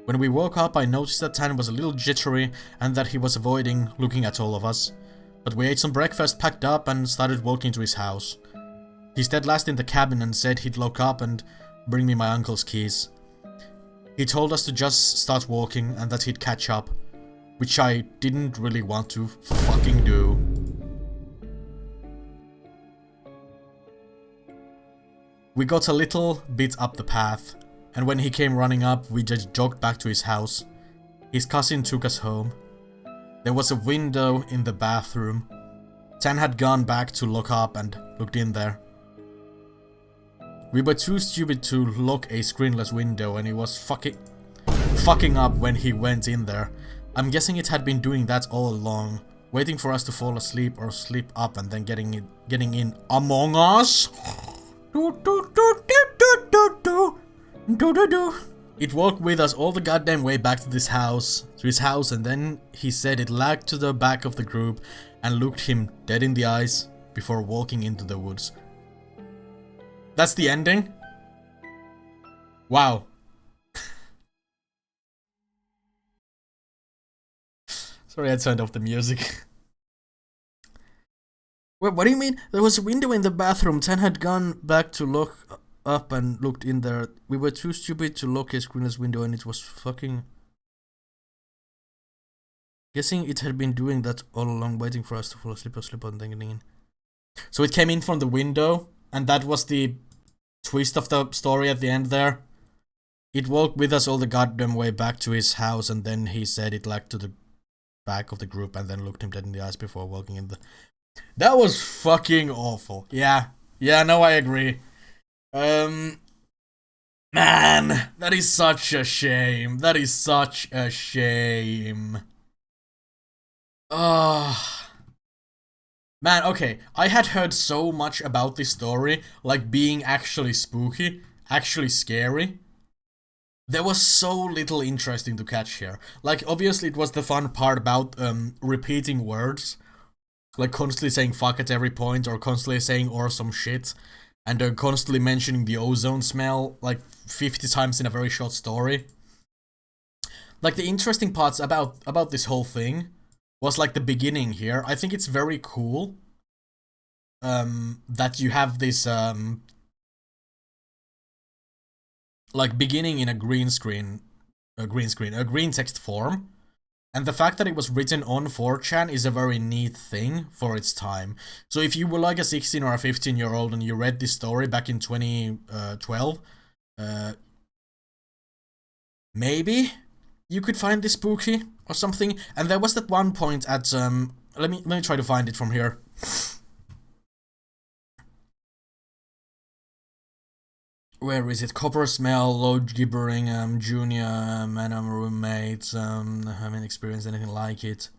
When we woke up I noticed that Tan was a little jittery and that he was avoiding looking at all of us. But we ate some breakfast, packed up and started walking to his house. He stayed last in the cabin and said he'd lock up and bring me my uncle's keys. He told us to just start walking and that he'd catch up, which I didn't really want to fucking do. We got a little bit up the path, and when he came running up, we just jogged back to his house. His cousin took us home. There was a window in the bathroom. Tan had gone back to lock up and looked in there. We were too stupid to lock a screenless window, and he was fucking up when he went in there. I'm guessing it had been doing that all along, waiting for us to fall asleep or sleep up and then getting in among us. It walked with us all the goddamn way back to his house, and then he said it lagged to the back of the group and looked him dead in the eyes before walking into the woods. That's the ending? Wow. Sorry, I turned off the music. Wait, what do you mean? There was a window in the bathroom. Tan had gone back to look up and looked in there. We were too stupid to lock a screenless window and it was fucking... Guessing it had been doing that all along, waiting for us to fall asleep or slip on then getting in. So it came in from the window, and that was the twist of the story at the end there. It walked with us all the goddamn way back to his house, and then he said it lagged to the back of the group and then looked him dead in the eyes before walking in the... That was fucking awful. Yeah. Yeah, no, I agree. Um, Man, that is such a shame. That is such a shame. Oh, man, okay. I had heard so much about this story, like being actually spooky, actually scary. There was so little interesting to catch here. Like, obviously, it was the fun part about repeating words, like constantly saying fuck at every point, or constantly saying or some shit, and constantly mentioning the ozone smell like 50 times in a very short story. Like the interesting parts about this whole thing was like the beginning here. I think it's very cool that you have this like beginning in a green text form. And the fact that it was written on 4chan is a very neat thing for its time. So if you were like a 16 or a 15-year-old and you read this story back in 2012, maybe you could find this spooky or something. And there was that one point at let me try to find it from here. Where is it? Copper smell, low gibbering, junior, roommates, haven't experienced anything like it.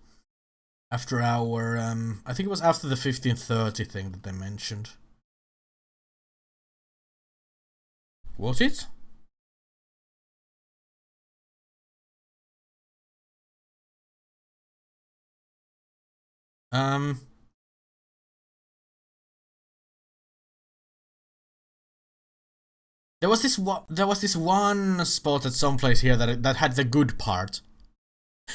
After our, I think it was after the 1530 thing that they mentioned. Was it? Um, there was this one spot at some place here that had the good part.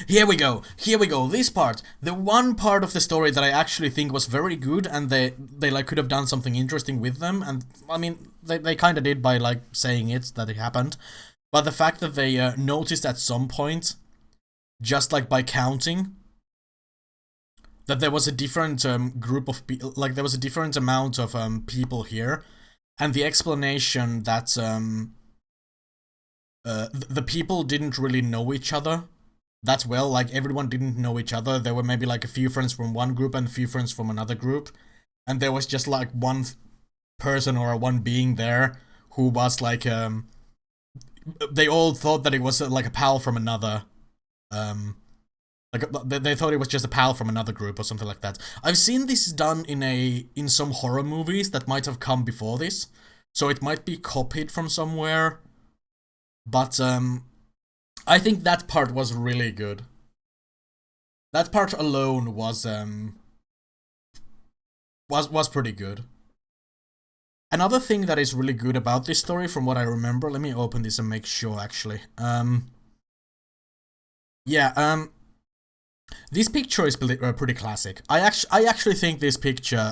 Here we go. Here we go. This part, the one part of the story that I actually think was very good, and they like could have done something interesting with them. And I mean, they kind of did by like saying it that it happened, but the fact that they noticed at some point, just like by counting, that there was a different group of people, like there was a different amount of people here, and the explanation that the people didn't really know each other that well. Like everyone didn't know each other. There were maybe like a few friends from one group and a few friends from another group, and there was just like one person or one being there who was like they all thought that it was like a pal from another um like they thought it was just a pal from another group or something like that. I've seen this done in some horror movies that might have come before this, so it might be copied from somewhere. But I think that part was really good. That part alone was pretty good. Another thing that is really good about this story, from what I remember, let me open this and make sure actually. Yeah, this picture is pretty classic. I actually think this picture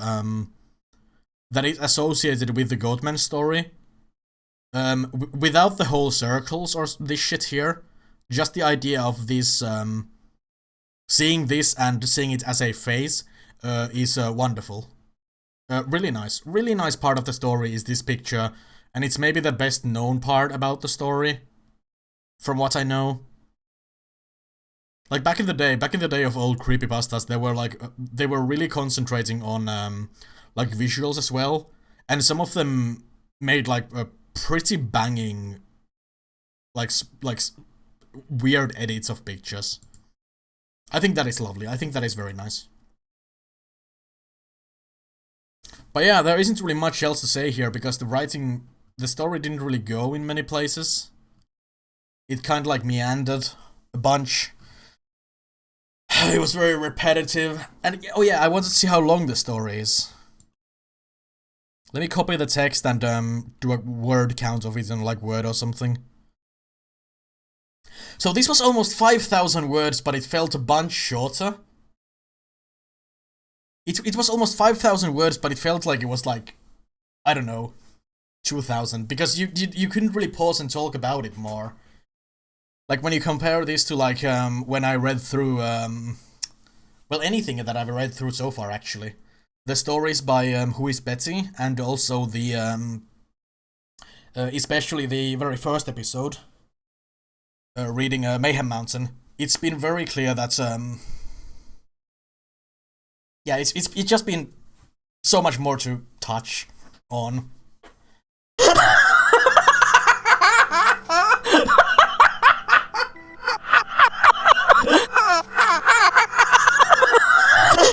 that is associated with the Goatman story, without the whole circles or this shit here, just the idea of this seeing this and seeing it as a face is wonderful. Really nice part of the story is this picture, and it's maybe the best known part about the story, from what I know. Like back in the day of old creepypastas, they were really concentrating on like visuals as well, and some of them made like a pretty banging like weird edits of pictures. I think that is lovely. I think that is very nice. But yeah, there isn't really much else to say here because the story didn't really go in many places. It kind of like meandered a bunch. It was very repetitive. And oh yeah, I wanted to see how long the story is. Let me copy the text and do a word count of it in like Word or something. So this was almost 5,000 words, but it felt a bunch shorter. It was almost 5,000 words, but it felt like it was like, I don't know, 2,000, because you couldn't really pause and talk about it more. Like when you compare this to like when I read through well, anything that I've read through so far actually, the stories by Who is Betsy, and also the especially the very first episode, reading Mayhem Mountain. It's been very clear that yeah, it's just been so much more to touch on.